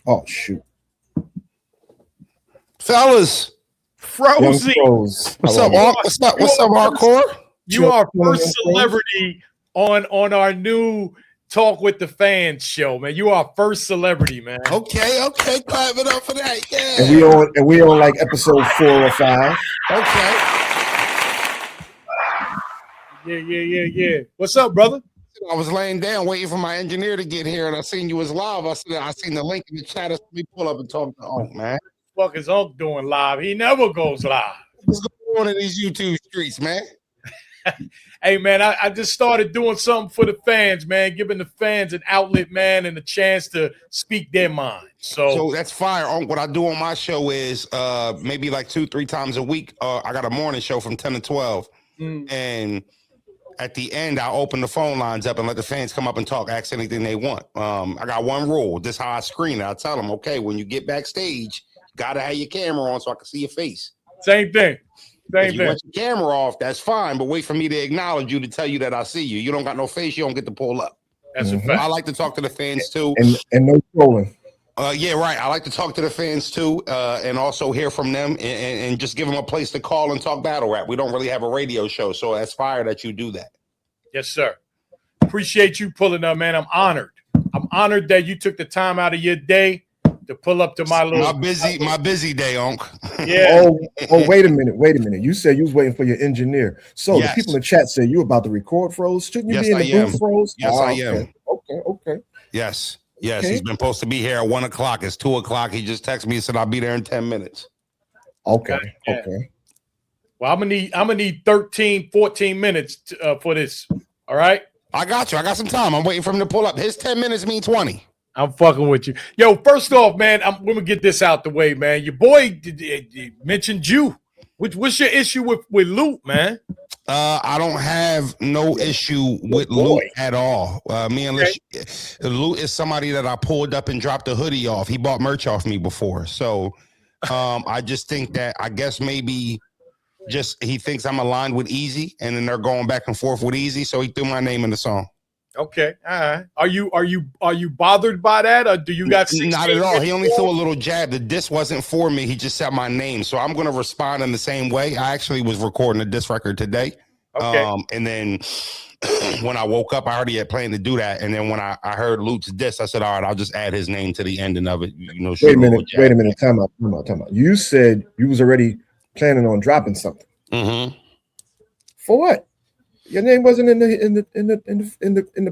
Oh shoot, fellas. Frozy. What's up, Mark? What's up, hardcore? You are first celebrity on our new Talk with the Fans show, man. You are first celebrity, man. Okay, clap it up for that. Yeah. And we on like episode 4 or 5. Okay. Yeah. What's up, brother? I was laying down waiting for my engineer to get here, and I seen you was live. I seen the link in the chat. Let me pull up and talk to Unc, man. What is Unc doing live? He never goes live. What's going on in these YouTube streets, man? Hey, man, I just started doing something for the fans, man, giving the fans an outlet, man, and a chance to speak their mind. So that's fire. What I do on my show is maybe like 2-3 times a week. I got a morning show from 10 to 12. And at the end, I open the phone lines up and let the fans come up and talk, ask anything they want. I got one rule. This is how I screen it. I tell them, okay, when you get backstage, you got to have your camera on so I can see your face. Same thing. If you want your camera off, that's fine, but wait for me to acknowledge you to tell you that I see you. You don't got no face, you don't get to pull up. That's a fact. I like to talk to the fans too. And no trolling. Yeah, right. I like to talk to the fans too, and also hear from them and just give them a place to call and talk battle rap. We don't really have a radio show, so that's fire that you do that. Yes, sir. Appreciate you pulling up, man. I'm honored. I'm honored that you took the time out of your day to pull up to my little my busy day, Unc. Yeah. Oh, wait a minute. You said you was waiting for your engineer. So the people in the chat say you about to record, Froze. Shouldn't you be in the booth, Froze? Yes, I am. Okay. Yes. Okay. He's been supposed to be here at 1 o'clock. It's 2 o'clock. He just texted me and said I'll be there in 10 minutes. Okay. Well, I'm gonna need 13, 14 minutes for this. All right. I got you. I got some time. I'm waiting for him to pull up. His 10 minutes mean 20. I'm fucking with you. Yo, first off, man, I'm gonna get this out the way, man. Your boy mentioned you. What's your issue with Loot, man? I don't have no issue with Loot at all. Me and Loot is somebody that I pulled up and dropped the hoodie off. He bought merch off me before. So I just think that I guess maybe just he thinks I'm aligned with Eazy, and then they're going back and forth with Eazy, so he threw my name in the song. Okay, all right. Are you bothered by that, or do you got? Not at all. He only threw a little jab. The diss wasn't for me. He just said my name, so I'm going to respond in the same way. I actually was recording a diss record today. Okay. And then when I woke up, I already had planned to do that. And then when I heard Luke's diss, I said, "All right, I'll just add his name to the ending of it." You know. Wait a minute. Time out. You said you was already planning on dropping something. For what? Your name wasn't in the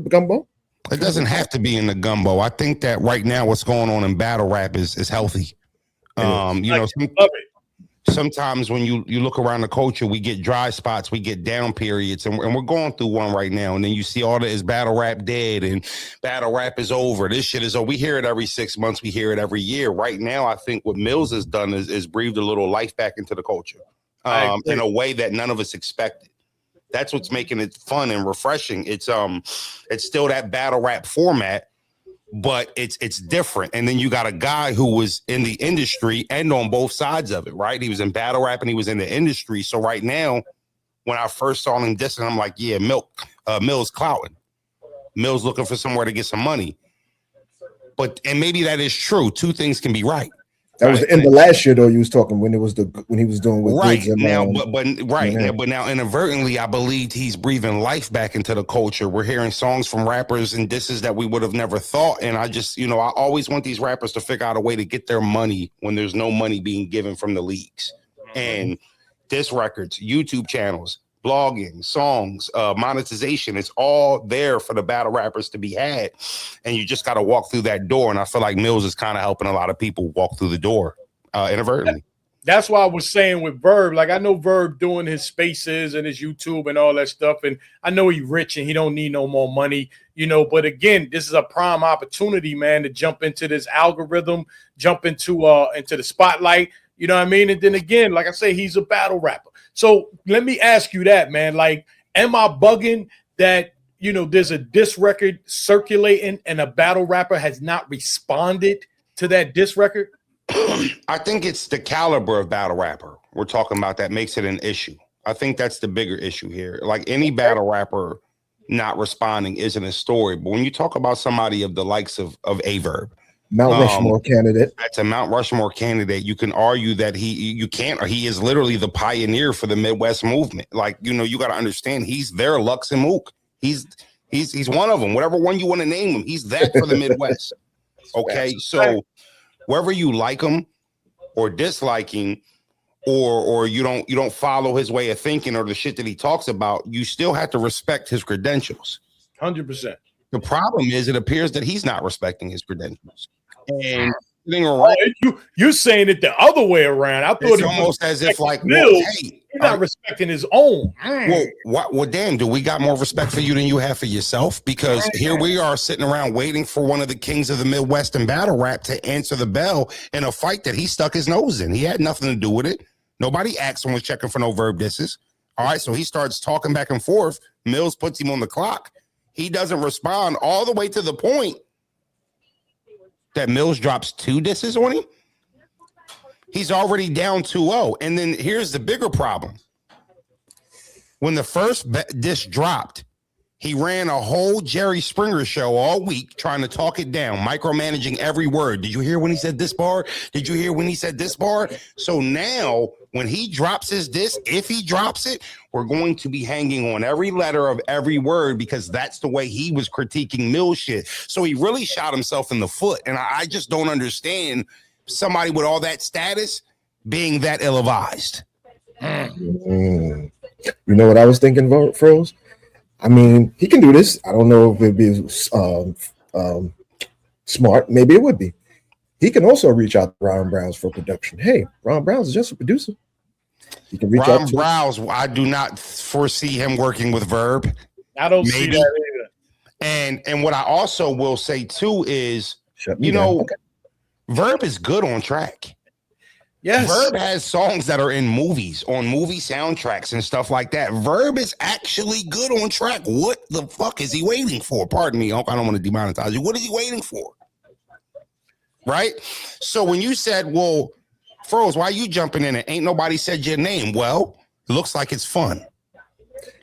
gumbo. It doesn't have to be in the gumbo. I think that right now, what's going on in battle rap is healthy. Sometimes when you look around the culture, we get dry spots, we get down periods, and we're going through one right now. And then you see all that is battle rap dead and battle rap is over. This shit is over. We hear it every 6 months. We hear it every year. Right now, I think what Millz has done is breathed a little life back into the culture in a way that none of us expected. That's what's making it fun and refreshing. It's still that battle rap format, but it's different. And then you got a guy who was in the industry and on both sides of it, right? He was in battle rap and he was in the industry. So right now, when I first saw him dissing, I'm like, yeah, Millz clouting. Millz looking for somewhere to get some money. And maybe that is true. Two things can be right. That was in the last year, though. You was talking when he was doing with right now, but now inadvertently, I believe he's breathing life back into the culture. We're hearing songs from rappers and disses that we would have never thought. And I just, I always want these rappers to figure out a way to get their money when there's no money being given from the leagues. And diss records, YouTube channels, blogging, songs, monetization, it's all there for the battle rappers to be had. And you just got to walk through that door. And I feel like Millz is kind of helping a lot of people walk through the door inadvertently. That's why I was saying with Verb, like I know Verb doing his spaces and his YouTube and all that stuff. And I know he's rich and he don't need no more money, but again, this is a prime opportunity, man, to jump into this algorithm, jump into the spotlight, you know what I mean? And then again, like I say, he's a battle rapper. So let me ask you that, man. Like, am I bugging that, there's a diss record circulating and a battle rapper has not responded to that diss record? I think it's the caliber of battle rapper we're talking about that makes it an issue. I think that's the bigger issue here. Like any battle rapper not responding isn't a story. But when you talk about somebody of the likes of a Verb, Mount Rushmore candidate. That's a Mount Rushmore candidate. You can argue that he is literally the pioneer for the Midwest movement. Like, you got to understand, he's their Lux and Mook. He's one of them. Whatever one you want to name him, he's that for the Midwest. Okay, so whether you like him or dislike him, or you don't follow his way of thinking or the shit that he talks about, you still have to respect his credentials. 100%. The problem is, it appears that he's not respecting his credentials. And you're saying it the other way around. I thought it's almost as if like, Millz, he's not respecting his own. Well, damn, do we got more respect for you than you have for yourself? Because here we are sitting around waiting for one of the kings of the Midwest and battle rap to answer the bell in a fight that he stuck his nose in. He had nothing to do with it. Nobody asked him, was checking for no verb disses. All right, so he starts talking back and forth. Millz puts him on the clock. He doesn't respond all the way to the point that Millz drops 2 disses on him. He's already down 2-0. And then here's the bigger problem. When the first diss dropped, he ran a whole Jerry Springer show all week trying to talk it down, micromanaging every word. Did you hear when he said this bar? Did you hear when he said this bar? So now when he drops his diss, if he drops it, we're going to be hanging on every letter of every word, because that's the way he was critiquing Millz shit. So he really shot himself in the foot. And I just don't understand somebody with all that status being that ill-advised. You know what I was thinking, Froze? I mean, he can do this. I don't know if it'd be smart. Maybe it would be. He can also reach out to Ron Browns for production. Hey, Ron Browns is just a producer. He can reach out to Ron Browns. I do not foresee him working with Verb. I don't see that either. And what I also will say too is, Verb is good on track. Yes. Verb has songs that are in movies, on movie soundtracks and stuff like that. Verb is actually good on track. What the fuck is he waiting for? Pardon me, I don't want to demonetize you. What is he waiting for? Right? So when you said, well, Froze, why are you jumping in it? Ain't nobody said your name. Well, it looks like it's fun.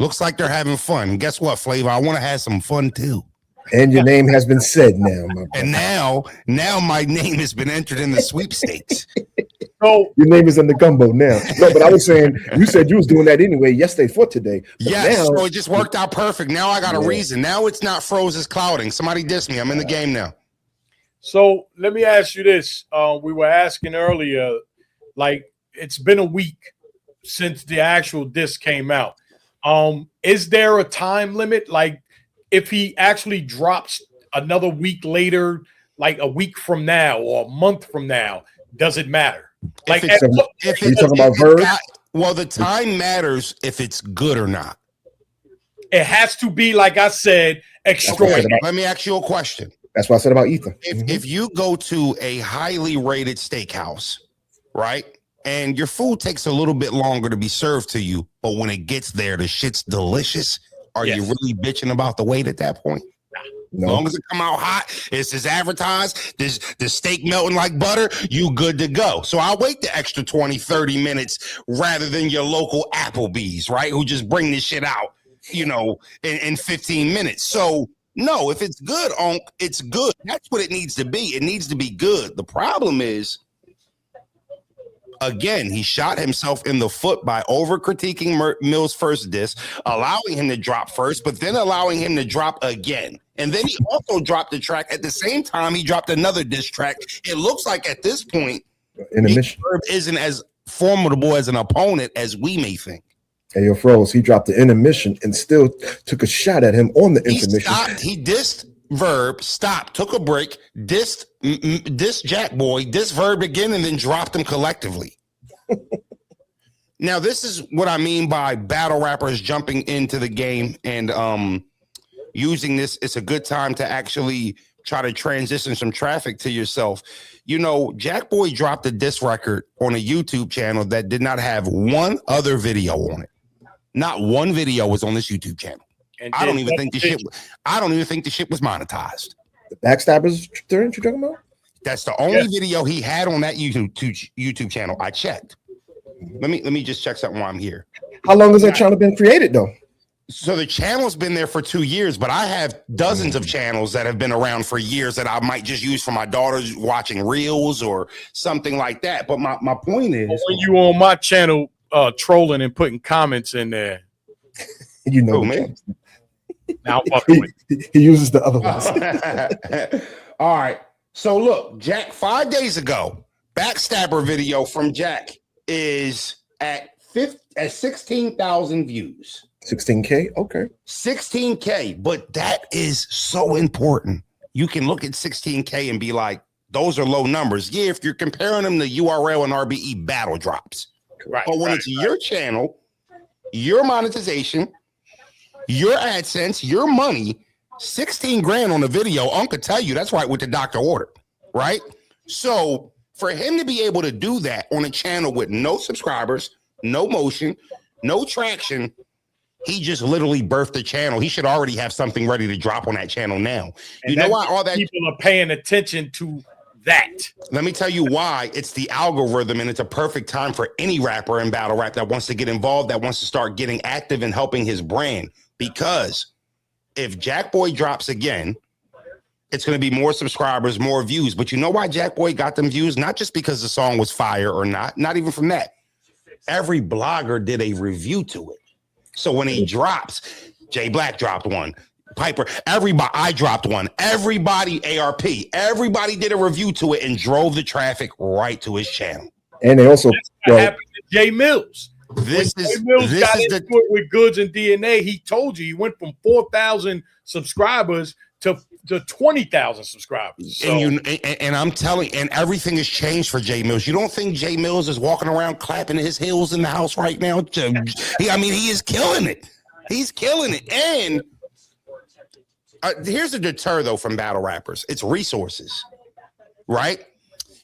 Looks like they're having fun. And guess what, Flavor? I want to have some fun too. And your name has been said now. And now my name has been entered in the sweepstakes. So your name is in the gumbo now. No, but I was saying, you said you was doing that anyway yesterday for today. Yes, now, so it just worked out perfect. Now I got a reason. Now it's not Froze's clouding. Somebody diss me. I'm in the game now. So let me ask you this. We were asking earlier, like, it's been a week since the actual disc came out. Is there a time limit? Like, if he actually drops another week later, like a week from now or a month from now, does it matter? Like, if you're talking about Verb? Well, the time matters if it's good or not. It has to be, like I said, extraordinary. Let me ask you a question. That's what I said about Ethan. If you go to a highly rated steakhouse, right, and your food takes a little bit longer to be served to you, but when it gets there, the shit's delicious. Are you really bitching about the wait at that point? No. As long as it come out hot, it's as advertised, the steak melting like butter, you good to go. So I'll wait the extra 20, 30 minutes rather than your local Applebee's, right, who just bring this shit out, in 15 minutes. So, no, if it's good, it's good. That's what it needs to be. It needs to be good. The problem is, again, he shot himself in the foot by over-critiquing Millz' first diss, allowing him to drop first, but then allowing him to drop again. And then he also dropped the track. At the same time, he dropped another diss track. It looks like at this point, Verb isn't as formidable as an opponent as we may think. Hey, yo, Froze, he dropped the intermission and still took a shot at him on the intermission. He dissed Verb, stopped, took a break, dissed Jack Boy, dissed Verb again, and then dropped them collectively. Now, this is what I mean by battle rappers jumping into the game and using this. It's a good time to actually try to transition some traffic to yourself. Jack Boy dropped a diss record on a YouTube channel that did not have one other video on it. Not one video was on this YouTube channel. And I don't even think the shit was monetized. The Backstabbers thing you're talking about? That's the only video he had on that YouTube channel. I checked. Let me just check something while I'm here. How long has that channel been created though? So the channel's been there for 2 years, but I have dozens of channels that have been around for years that I might just use for my daughters watching reels or something like that. But my point is, when you on my channel trolling and putting comments in there, you know, oh, man. Now he uses the other ones. All right. So look, Jack, 5 days ago, backstabber video from Jack is at 16,000 views. 16K, okay. 16K, but that is so important. You can look at 16K and be like, those are low numbers. Yeah, if you're comparing them to URL and RBE battle drops. Right. But when it's your channel, your monetization, your AdSense, your money, 16 grand on a video, Uncle tell you that's right with the doctor order, right? So for him to be able to do that on a channel with no subscribers, no motion, no traction, he just literally birthed the channel. He should already have something ready to drop on that channel now. And you know why all that people are paying attention to that? Let me tell you why. It's the algorithm, and it's a perfect time for any rapper in battle rap that wants to get involved, that wants to start getting active and helping his brand. Because if Jack Boy drops again, it's going to be more subscribers, more views. But you know why Jack Boy got them views? Not just because the song was fire or not even from that. Every blogger did a review to it. So when he drops, Jay Black dropped one, Piper, everybody, I dropped one, everybody, ARP, everybody did a review to it and drove the traffic right to his channel. And they also happened to Jay Millz. This when is Jay Millz this got is into the it with Goods and DNA. He told you he went from 4,000 subscribers to 20,000 subscribers. So, and I'm telling, and everything has changed for Jay Millz. You don't think Jay Millz is walking around clapping his heels in the house right now? He is killing it. He's killing it. And here's a deter though from battle rappers. It's resources, right?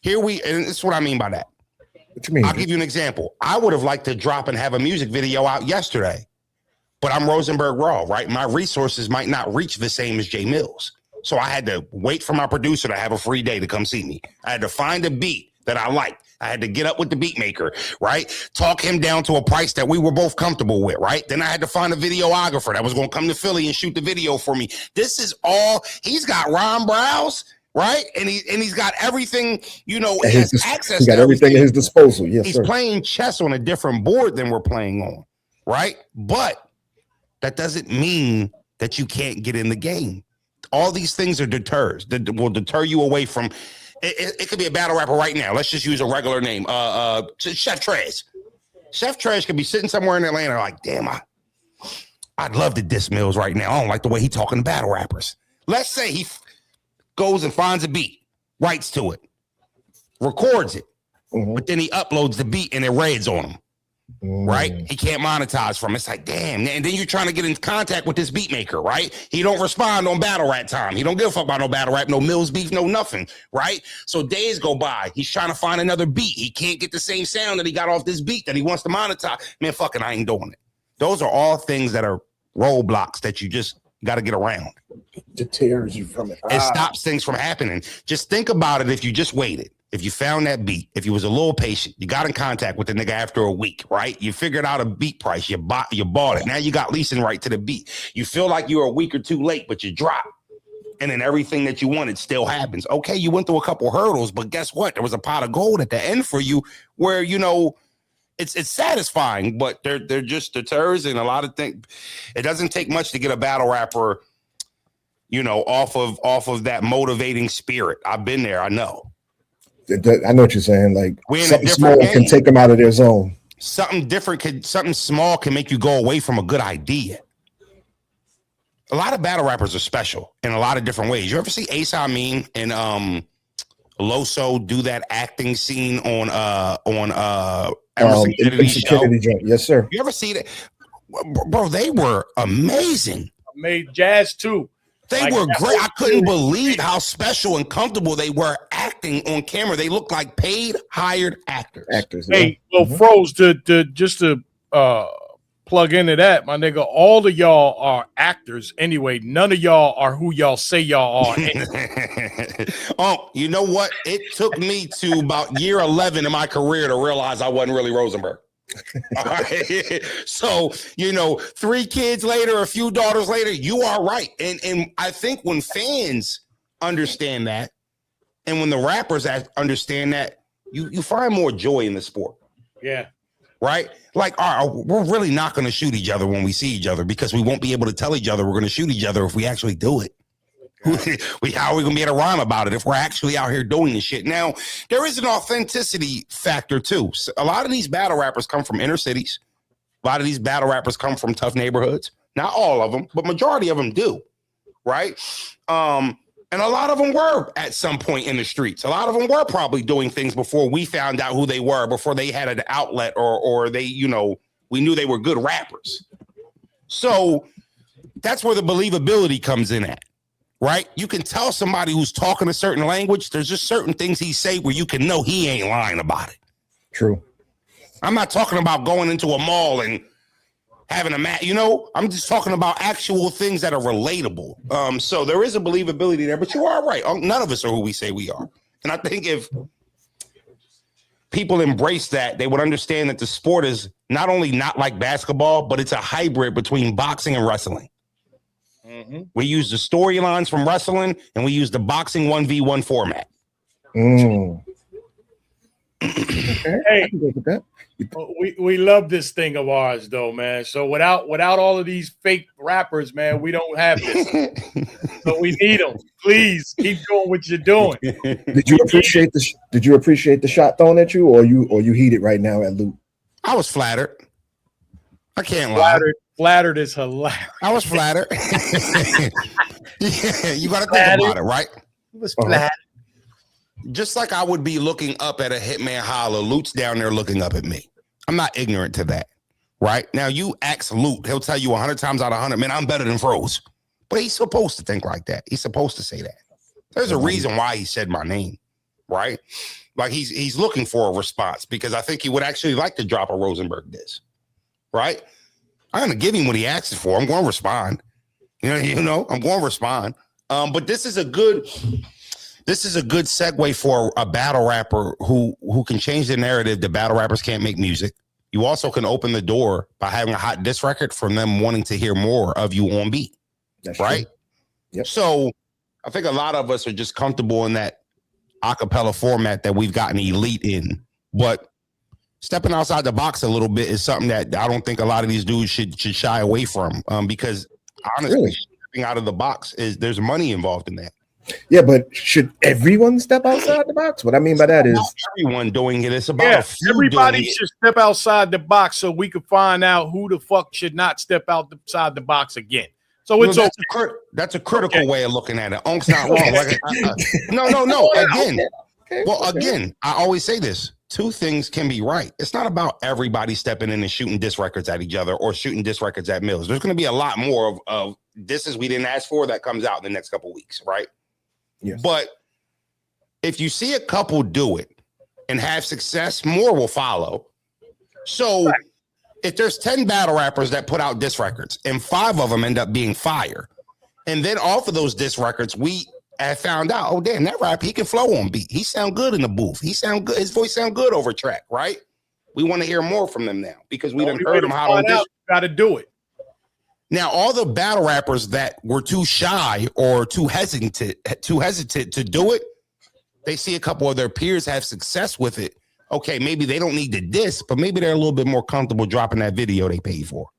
And this is what I mean by that. What you mean? I'll give you an example. I would have liked to drop and have a music video out yesterday, but I'm Rosenberg Raw, right? My resources might not reach the same as Jay Millz. So I had to wait for my producer to have a free day to come see me. I had to find a beat that I liked. I had to get up with the beat maker, right? Talk him down to a price that we were both comfortable with, right? Then I had to find a videographer that was going to come to Philly and shoot the video for me. This is all, he's got Ron Browse, right? And he's got everything, he has access to everything at his disposal. Yes, he's sir. playing chess on a different board than we're playing on, right? But that doesn't mean that you can't get in the game. All these things are deters that will deter you away from it. Could be a battle rapper right now. Let's just use a regular name. Chef Trez. Chef Trez could be sitting somewhere in Atlanta like, damn, I'd love to diss Millz right now. I don't like the way he talking to battle rappers. Let's say he goes and finds a beat, writes to it, records it, but then he uploads the beat and it raids on him. Right? He can't monetize from it. It's like, damn. And then you're trying to get in contact with this beat maker, right? He don't respond on battle rap time. He don't give a fuck about no battle rap, no Millz beef, no nothing, right? So days go by. He's trying to find another beat. He can't get the same sound that he got off this beat that he wants to monetize. Man, fucking, I ain't doing it. Those are all things that are roadblocks that you just got to get around. Deters you from it. It stops things from happening. Just think about it if you just waited. If you found that beat, if you was a little patient, you got in contact with the nigga after a week, right? You figured out a beat price, you bought it. Now you got leasing right to the beat. You feel like you were a week or two late, but you drop. And then everything that you wanted still happens. Okay, you went through a couple hurdles, but guess what? There was a pot of gold at the end for you where, it's satisfying, but they're just deters and a lot of things. It doesn't take much to get a battle rapper, off of that motivating spirit. I've been there, I know. I know what you're saying. Like something small game. can take them out of their zone. Something small can make you go away from a good idea. A lot of battle rappers are special in a lot of different ways. You ever see Ace Amin and Loso do that acting scene on Emerson Kennedy's show? Yes, sir. You ever see that? Bro, they were amazing. I made Jazz too. They were great. I couldn't believe how special and comfortable they were acting on camera. They looked like paid, hired actors. Hey, Froze, to plug into that, my nigga, all of y'all are actors anyway. None of y'all are who y'all say y'all are. Oh, you know what? It took me to about year 11 in my career to realize I wasn't really Rosenberg. All right. So, 3 kids later, a few daughters later, you are right. And I think when fans understand that, and when the rappers understand that, you find more joy in the sport. Yeah. Right? Like, all right, we're really not going to shoot each other when we see each other because we won't be able to tell each other we're going to shoot each other if we actually do it. How are we going to be able to rhyme about it if we're actually out here doing this shit? Now, there is an authenticity factor, too. So a lot of these battle rappers come from inner cities. A lot of these battle rappers come from tough neighborhoods. Not all of them, but majority of them do. Right? And a lot of them were at some point in the streets. A lot of them were probably doing things before we found out who they were, before they had an outlet or they, we knew they were good rappers. So that's where the believability comes in at, right? You can tell somebody who's talking a certain language. There's just certain things he say where you can know he ain't lying about it. True. I'm not talking about going into a mall and having a mat, I'm just talking about actual things that are relatable. So there is a believability there, but you are right. None of us are who we say we are. And I think if people embrace that, they would understand that the sport is not only not like basketball, but it's a hybrid between boxing and wrestling. Mm-hmm. We use the storylines from wrestling and we use the boxing 1v1 format. Okay. Hey, I can go with that. we love this thing of ours, though, man. So without all of these fake rappers, man, we don't have this. So we need them. Please keep doing what you're doing. Did you appreciate the shot thrown at you, or you heated right now at Luke? I was flattered. I can't lie. Flattered is hilarious. I was flattered. Yeah, you got to think about it, right? It was flattered. Just like I would be looking up at a Hitman Holla, Lute's down there looking up at me. I'm not ignorant to that, right? Now, you ask Lute, he'll tell you 100 times out of 100, man, I'm better than Froze. But he's supposed to think like that. He's supposed to say that. There's a reason why he said my name, right? Like he's looking for a response because I think he would actually like to drop a Rosenberg diss, right? I'm going to give him what he asks for. I'm going to respond. I'm going to respond. But this is a good segue for a battle rapper who can change the narrative that battle rappers can't make music. You also can open the door by having a hot diss record from them wanting to hear more of you on beat. That's right. True. Yep. So I think a lot of us are just comfortable in that acapella format that we've gotten elite in. But stepping outside the box a little bit is something that I don't think a lot of these dudes should shy away from. Because honestly, stepping out of the box there's money involved in that. Yeah, but should everyone step outside the box? What I mean by that is everyone doing it. It's about everybody should step outside the box so we can find out who the fuck should not step outside the box again. So it's that's a critical way of looking at it. Unc's not wrong. No. Again, I always say this. 2 things can be right. It's not about everybody stepping in and shooting diss records at each other or shooting diss records at Millz. There's going to be a lot more of disses we didn't ask for that comes out in the next couple of weeks, right? Yes. But if you see a couple do it and have success, more will follow. So if there's 10 battle rappers that put out diss records and 5 of them end up being fire, and then off of those diss records, we have found out, oh, damn, that rap, he can flow on beat. He sound good in the booth. He sound good. His voice sound good over track, right? We want to hear more from them now because we done heard them how to got to do it. Now, all the battle rappers that were too shy or too hesitant to do it, they see a couple of their peers have success with it. Okay, maybe they don't need the diss, but maybe they're a little bit more comfortable dropping that video they paid for.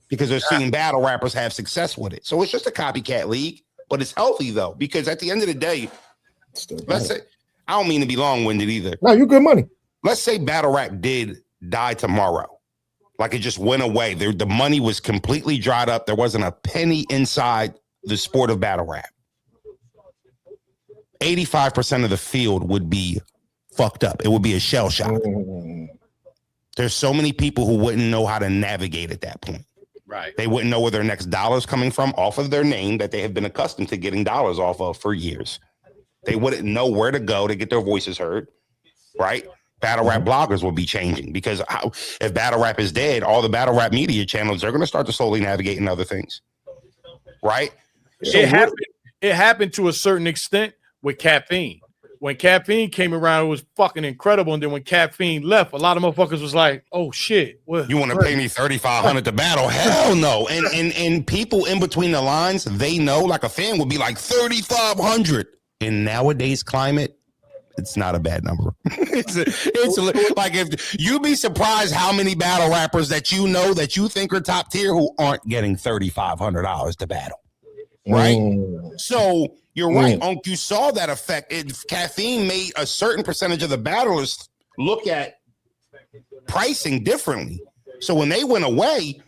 Because they're seeing battle rappers have success with it. So it's just a copycat league, but it's healthy, though, because at the end of the day, let's say, I don't mean to be long-winded either. No, you're good money. Let's say battle rap did die tomorrow. Like it just went away. The money was completely dried up. There wasn't a penny inside the sport of battle rap. 85% of the field would be fucked up. It would be a shell shock. There's so many people who wouldn't know how to navigate at that point. Right. They wouldn't know where their next dollar's coming from off of their name that they have been accustomed to getting dollars off of for years. They wouldn't know where to go to get their voices heard. Right. Battle rap bloggers will be changing because if battle rap is dead, all the battle rap media channels are going to start to slowly navigate in other things. Right. So it happened to a certain extent with caffeine. when Caffeine came around, it was fucking incredible. And then when Caffeine left, a lot of motherfuckers was like, "Oh shit, you want to pay me $3,500 to battle?" Hell no. And people in between the lines, they know. Like a fan would be like $3,500. In nowadays climate, it's not a bad number. it's like if you'd be surprised how many battle rappers that you know that you think are top tier who aren't getting $3,500 to battle. Right? So you're right, Unc. You saw that effect. Caffeine made a certain percentage of the battlers look at pricing differently. So when they went away,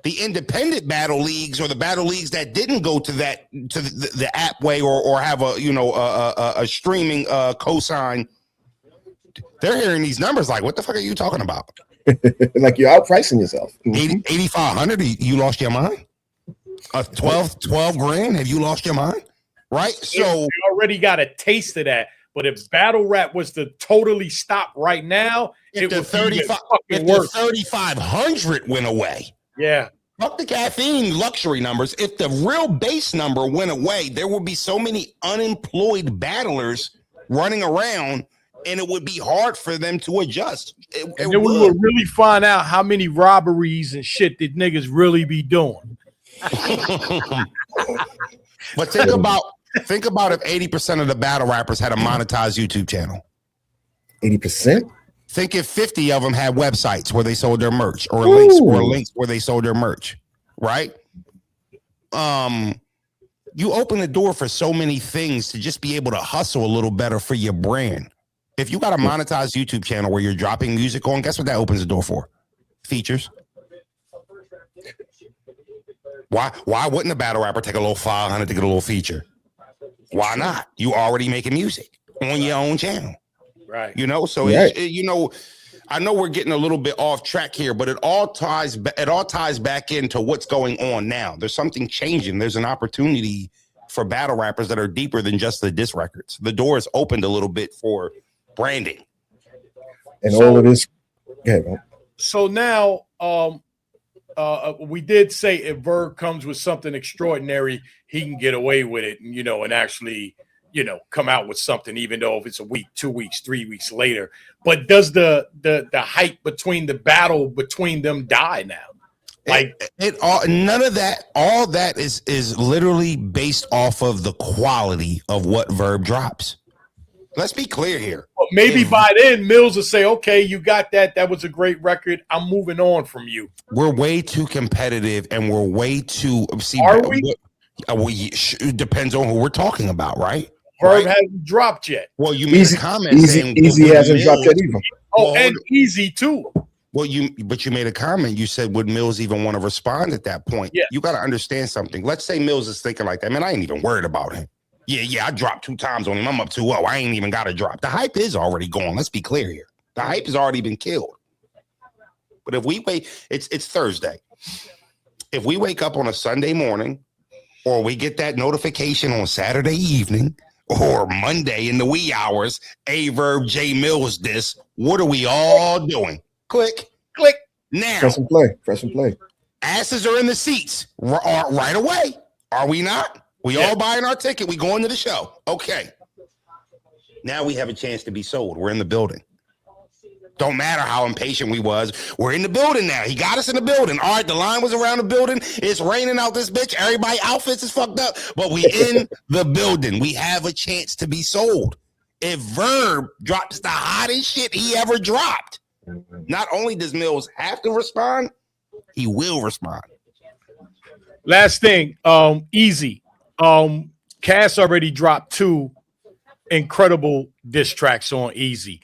the independent battle leagues or the battle leagues that didn't go to the app way or have a streaming cosign, they're hearing these numbers like, what the fuck are you talking about? Like you're outpricing yourself. 8,500, you lost your mind? 12 grand, have you lost your mind? Right? So you already got a taste of that. But if battle rap was to totally stop right now, if the 3,500 went away. Yeah. Fuck the Caffeine luxury numbers. If the real base number went away, there would be so many unemployed battlers running around, and it would be hard for them to adjust. And then we would really find out how many robberies and shit that niggas really be doing. But think about if 80% of the battle rappers had a monetized YouTube channel. 80%? Think if 50 of them had websites where they sold their merch or links where they sold their merch, right? You open the door for so many things to just be able to hustle a little better for your brand. If you got a monetized YouTube channel where you're dropping music on, guess what that opens the door for? Features. Why wouldn't a battle rapper take a little 500 to get a little feature? Why not? You already making music on your own channel. Right. You know, so I know we're getting a little bit off track here, but it all ties back into what's going on now. There's something changing. There's an opportunity for battle rappers that are deeper than just the diss records. The door is opened a little bit for branding. And all of this. Yeah. So now we did say if Verb comes with something extraordinary, he can get away with it, and actually come out with something, even though if it's a week, 2 weeks, 3 weeks later. But does the hype between the battle between them die now? Like none of that. All that is literally based off of the quality of what Verb drops. Let's be clear here. Well, maybe by then Millz will say, "Okay, you got that. That was a great record. I'm moving on from you." We're way too competitive, and we're way too. Are we? It depends on who we're talking about, right? Verb hasn't dropped yet. Well, you made a comment saying Eazy hasn't dropped yet either. Oh, and Eazy too. Well, you made a comment. You said, would Millz even want to respond at that point? Yeah. You got to understand something. Let's say Millz is thinking like that. Man, I ain't even worried about him. Yeah, I dropped 2 times on him. I'm up 2-0. I ain't even got to drop. The hype is already gone. Let's be clear here. The hype has already been killed. But if we wait, it's Thursday. If we wake up on a Sunday morning, or we get that notification on Saturday evening, or Monday in the wee hours, Verb J Millz diss, what are we all doing? Click now. Press and play. Asses are in the seats right away. Are we not? We all buying our ticket. We going to the show. Okay. Now we have a chance to be sold. We're in the building. Don't matter how impatient we was. We're in the building now. He got us in the building. All right, the line was around the building. It's raining out this bitch. Everybody outfits is fucked up. But we in the building. We have a chance to be sold. If Verb drops the hottest shit he ever dropped, not only does Millz have to respond, he will respond. Last thing, Eazy. Cass already dropped 2 incredible diss tracks on Eazy.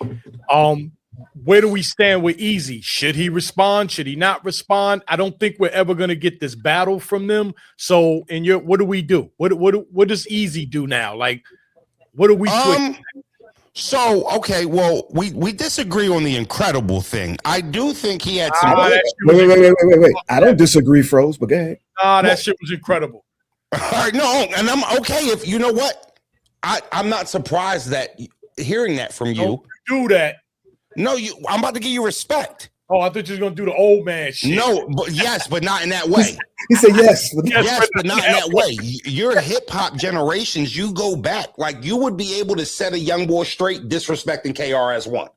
Where do we stand with Eazy? Should he respond? Should he not respond? I don't think we're ever going to get this battle from them. So, what do we do? What does Eazy do now? Like, what do we switch? So, okay, well, we disagree on the incredible thing. I do think he had some. Wait. I don't disagree, Froze, but go ahead. That shit was incredible. All right, no, and I'm okay if you know what. I'm not surprised that hearing that from you. Don't do that. No, I'm about to give you respect. Oh, I thought you was gonna do the old man shit. No, but yes, but not in that way. He said yes. Yes, but not in that way. Your hip hop generations, you go back. Like you would be able to set a young boy straight disrespecting KRS-One.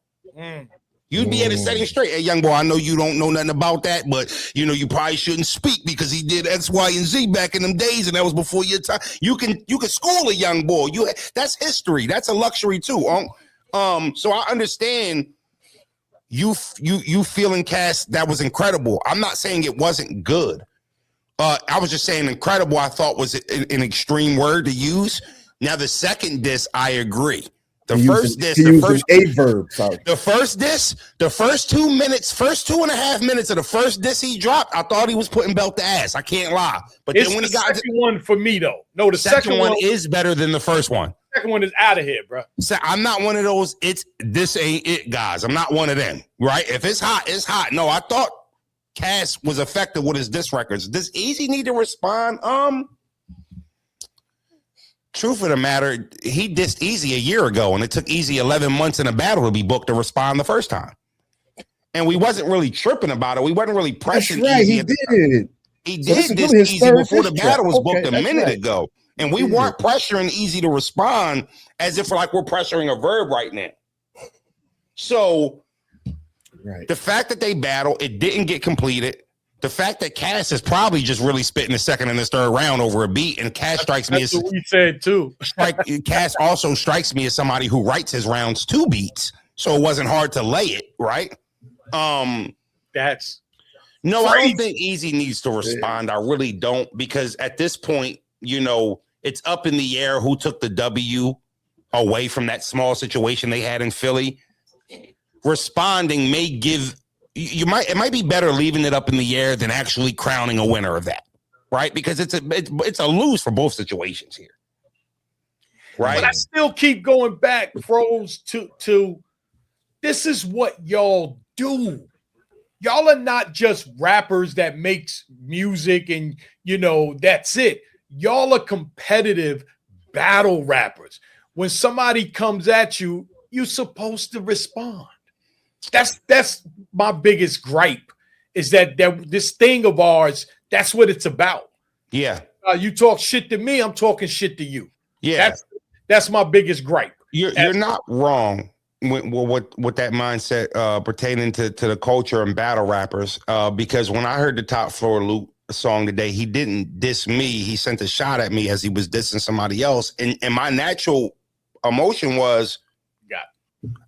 You'd be able to set him straight. Hey, young boy, I know you don't know nothing about that, but you know you probably shouldn't speak because he did X, Y, and Z back in them days, and that was before your time. You can school a young boy. That's history. That's a luxury too. So I understand you feeling Cass that was incredible. I'm not saying it wasn't good. I was just saying incredible. I thought was an extreme word to use. Now the second diss, I agree. The first diss, the first 2 minutes, first 2.5 minutes of the first diss he dropped, I thought he was putting belt to ass. I can't lie. But it's then when the he got second one for me though. No, the second one is better than the first one. Second one is out of here, bro. So I'm not one of those. This ain't it, guys. I'm not one of them. Right? If it's hot, it's hot. No, I thought Cass was effective with his diss records. Does Eazy need to respond? Truth of the matter, he dissed Eazy a year ago, and it took Eazy 11 months in a battle to be booked to respond the first time. And we wasn't really tripping about it. We wasn't really pressing. That's right. Eazy He did. He did diss Eazy before the battle was booked a minute ago. And we weren't pressuring Eazy to respond as if like we're pressuring a Verb right now. So the fact that they battle, it didn't get completed. The fact that Cass is probably just really spitting the second and the third round over a beat, and Cass strikes me as what we said too. Cass also strikes me as somebody who writes his rounds to beats, so it wasn't hard to lay it, right? That's no, crazy. I don't think Eazy needs to respond. I really don't, because at this point, you know, it's up in the air who took the W away from that small situation they had in Philly. Responding may give. It might be better leaving it up in the air than actually crowning a winner of that, right? Because it's a lose for both situations here, right? But I still keep going back, Froze, to this is what y'all do. Y'all are not just rappers that makes music and, you know, that's it. Y'all are competitive battle rappers. When somebody comes at you, you're supposed to respond. That's my biggest gripe, is that this thing of ours, that's what it's about. Yeah. You talk shit to me, I'm talking shit to you. Yeah. That's my biggest gripe. You're not wrong with that mindset pertaining to the culture and battle rappers. Because when I heard the Top Floor Luke song today, he didn't diss me. He sent a shot at me as he was dissing somebody else. And my natural emotion was,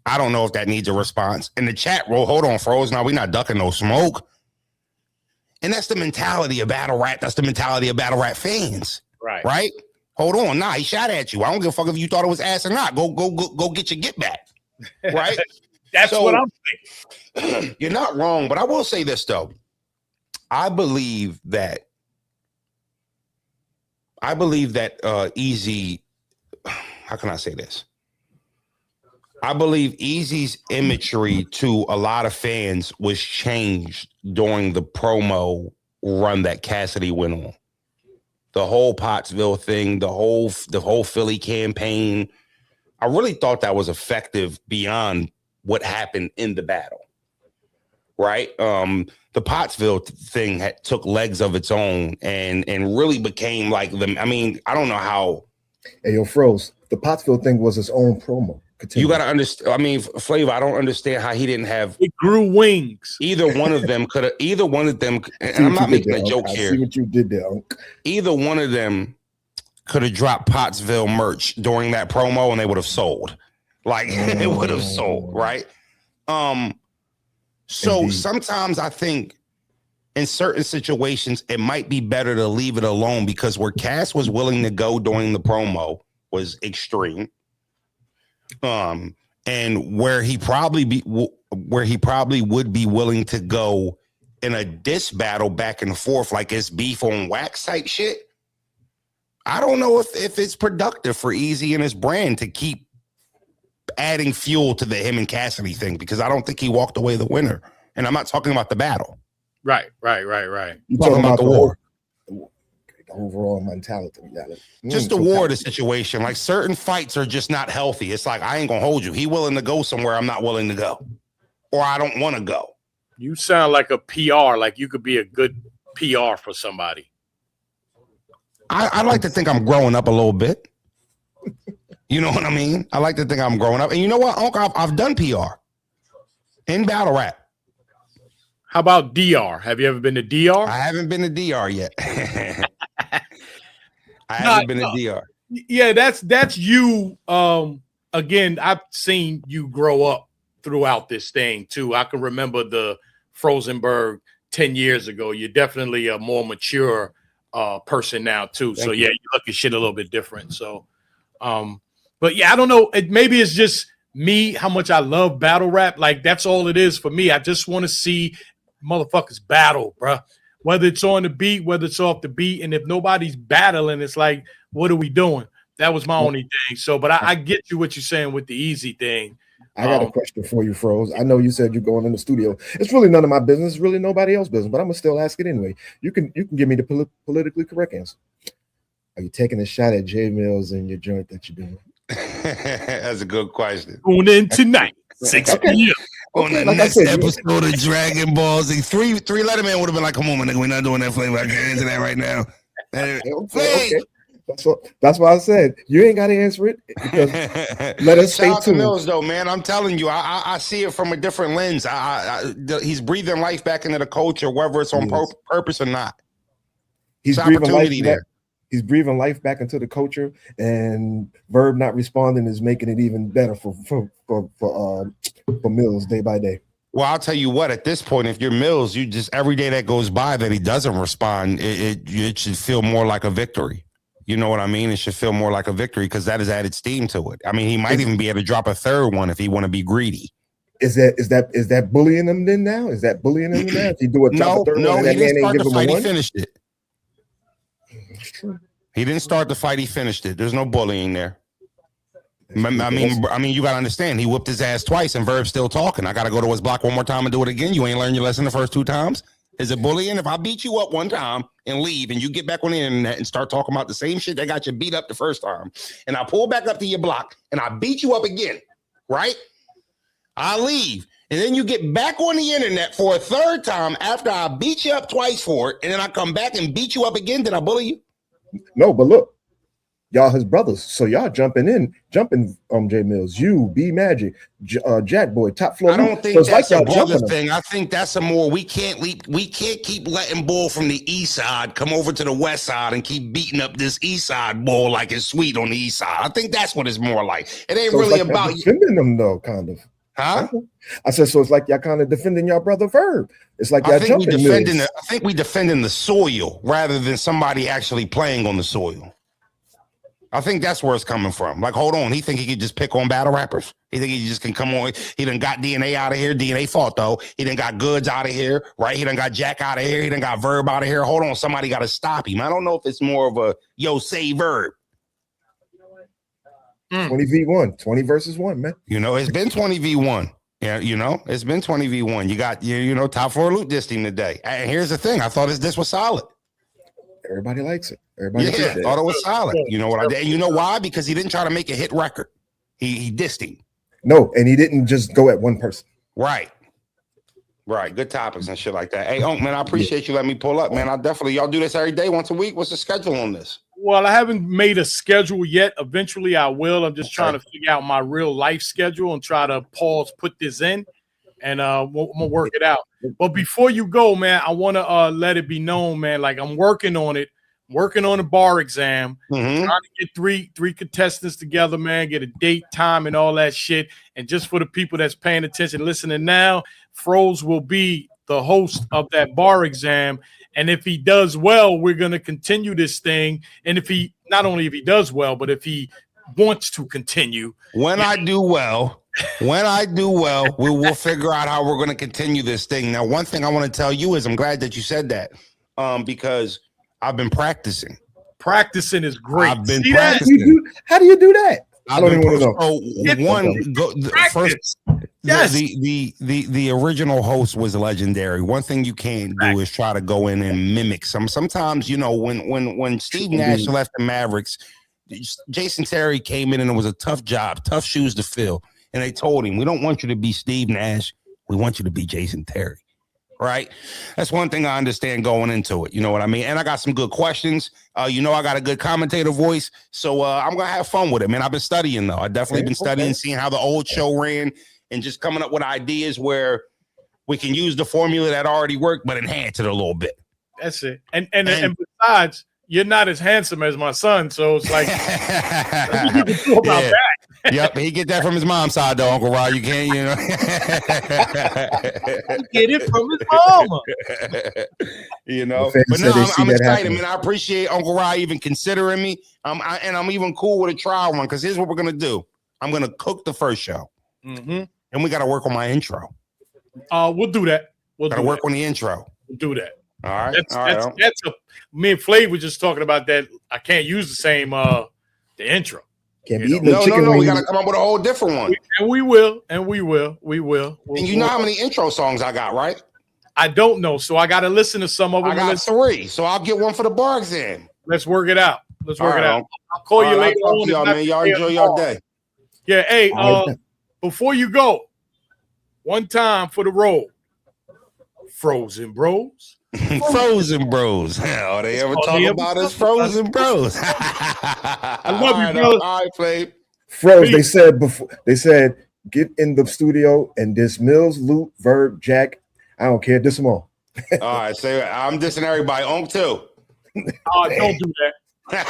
I don't know if that needs a response. In the chat roll, hold on, Froze. Now we're not ducking no smoke. And that's the mentality of battle rap. That's the mentality of battle rap fans. Right? Hold on. Nah, he shot at you. I don't give a fuck if you thought it was ass or not. Go get your get back. Right? That's what I'm thinking. You're not wrong, but I will say this though. I believe that Eazy, how can I say this? I believe Eazy's imagery to a lot of fans was changed during the promo run that Cassidy went on. The whole Pottsville thing, the whole Philly campaign. I really thought that was effective beyond what happened in the battle. Right? The Pottsville thing took legs of its own and really became like I don't know how. Hey, yo, Froze, the Pottsville thing was its own promo. Continue. You got to understand. I mean, Flavor, I don't understand how he didn't have. It grew wings. Either one of them could have. Either one of them. And I'm not making a joke here. I see what you did there, Unc. Either one of them could have dropped Pottsville merch during that promo, and they would have sold. Like it would have sold, right? So indeed. Sometimes I think in certain situations it might be better to leave it alone, because where Cass was willing to go during the promo was extreme. And where he probably would be willing to go in a diss battle back and forth, like it's beef on wax type shit. I don't know if it's productive for Eazy and his brand to keep adding fuel to the him and Cassidy thing, because I don't think he walked away the winner. And I'm not talking about the battle. Right. You're talking about the war. The overall mentality. Just the war of the situation. Like certain fights are just not healthy. It's like, I ain't gonna hold you. He willing to go somewhere I'm not willing to go, or I don't want to go. You sound like a PR, like you could be a good PR for somebody. I like to think I'm growing up a little bit. You know what I mean? I like to think I'm growing up. And you know what, Uncle? I've done PR in battle rap. How about DR? Have you ever been to DR? I haven't been to DR yet. I haven't been to DR. Yeah, that's you. Again, I've seen you grow up throughout this thing too. I can remember the FROZENBERB 10 years ago. You're definitely a more mature person now too. So yeah, you look at shit a little bit different. So but yeah, I don't know. Maybe it's just me, how much I love battle rap. Like that's all it is for me. I just want to see motherfuckers battle, bro. Whether it's on the beat, whether it's off the beat, and if nobody's battling, it's like, what are we doing? That was my only thing. So, but I get you what you're saying with the easy thing. I got a question for you, Froze. I know you said you're going in the studio. It's really none of my business. It's really nobody else's business, but I'm gonna still ask it anyway. You can give me the politically correct answer. Are you taking a shot at J Millz and your joint that you're doing? That's a good question. Going in tonight, 6 p.m. On the next episode of Dragon Ball Z, three Letterman would have been like, "Come on, man, we're not doing that flavor. I can't answer that right now." Okay. That's why I said you ain't got to answer it. Because let us stay tuned. Millz, though, man, I'm telling you, I see it from a different lens. He's breathing life back into the culture, whether it's on purpose or not. He's breathing life there. He's breathing life back into the culture, and Verb not responding is making it even better for Millz day by day. Well, I'll tell you what, at this point, if you're Millz, you just every day that goes by that he doesn't respond, it should feel more like a victory. You know what I mean? It should feel more like a victory because that has added steam to it. I mean, he might even be able to drop a third one if he want to be greedy. Is that bullying him then now? Is that bullying him now? If you do a drop a third one, he didn't start the fight. He finished it. It's true. He didn't start the fight. He finished it. There's no bullying there. I mean, you got to understand. He whooped his ass twice, and Verb's still talking. I got to go to his block one more time and do it again. You ain't learned your lesson the first 2 times. Is it bullying? If I beat you up one time and leave, and you get back on the internet and start talking about the same shit that got you beat up the first time, and I pull back up to your block and I beat you up again, right? I leave, and then you get back on the internet for a third time after I beat you up twice for it, and then I come back and beat you up again. Did I bully you? No, but look, y'all his brothers, so y'all jumping J Millz, you, B Magic, Jack Boy, Top Floor. I don't think that's a brother thing. I think that's a more we can't keep letting bull from the east side come over to the west side and keep beating up this east side bull like it's sweet on the east side. I think that's what it's more like. It ain't so really like about defending them though, kind of. Huh? I said, so it's like y'all kind of defending y'all brother Verb. It's like y'all jumping. I think we defending the soil rather than somebody actually playing on the soil. I think that's where it's coming from. Like, hold on, he think he could just pick on battle rappers. He think he just can come on. He done got DNA out of here. DNA fought though. He done got Goods out of here, right? He done got Jack out of here. He done got Verb out of here. Hold on, somebody got to stop him. I don't know if it's more of a say Verb. 20v1, 20 versus 1, man. You know, it's been 20v1. Yeah, you know, it's been 20v1. You got Top 4 Loot dissed him today. And here's the thing: I thought this was solid. Everybody likes it. Everybody thought it was solid. You know what I did? And you know why? Because he didn't try to make a hit record. He dissed him. No, and he didn't just go at one person. Right. Good topics and shit like that. Hey, Unc, man, I appreciate you letting me pull up, man. Y'all do this every day, once a week. What's the schedule on this? Well, I haven't made a schedule yet. Eventually I will. I'm just trying to figure out my real life schedule and try to put this in, and I'm gonna work it out. But before you go, man, I want to let it be known, man, like I'm working on it, working on a bar exam, trying to get three contestants together, man, get a date, time, and all that shit. And just for the people that's paying attention, listening now, Froze will be the host of that bar exam. And if he does well, we're going to continue this thing. And if he does well, but if he wants to continue. When I do well, we will figure out how we're going to continue this thing. Now, one thing I want to tell you is I'm glad that you said that because I've been practicing. Practicing is great. I've been practicing. How do you do that? I don't even want to know. Yes. The original host was legendary. One thing you can't do is try to go in and mimic sometimes, when Steve Nash left the Mavericks, Jason Terry came in and it was a tough job, tough shoes to fill. And they told him, we don't want you to be Steve Nash. We want you to be Jason Terry. right? That's one thing I understand going into it. You know what I mean? And I got some good questions. I got a good commentator voice. So I'm going to have fun with it, man. I've been studying, though. I've definitely been studying, seeing how the old show ran and just coming up with ideas where we can use the formula that already worked, but enhance it a little bit. That's it. And besides, you're not as handsome as my son, so it's like you can do about that. Yep, he get that from his mom's side, though, Uncle Rod. You can't, Get it from his mama. But no, I'm excited, man. I appreciate Uncle Rod even considering me. And I'm even cool with a trial one because here's what we're gonna do. I'm gonna cook the first show, and we got to work on my intro. We'll do that. We'll gotta work on the intro. We'll do that. All right. That's me and Flav were just talking about that. I can't use the same the intro. Can't be no, we gotta come up with a whole different one. And we will. And you know how many intro songs I got, right? I don't know, so I gotta listen to some of them. I got 3, so I'll get one for the Bargs in. Let's work it out. I'll call you later on. Y'all, man. Y'all enjoy your day. Yeah, hey, before you go, one time for the road. Frozen Bros. Frozen Bros. All they ever talk about is Frozen Bros. I love you, brother. All right, Flav. Froze, they said, get in the studio and diss Millz, Loop, Verb, Jack. I don't care. Diss them all. All right, say I'm dissing everybody. Too. Don't do that.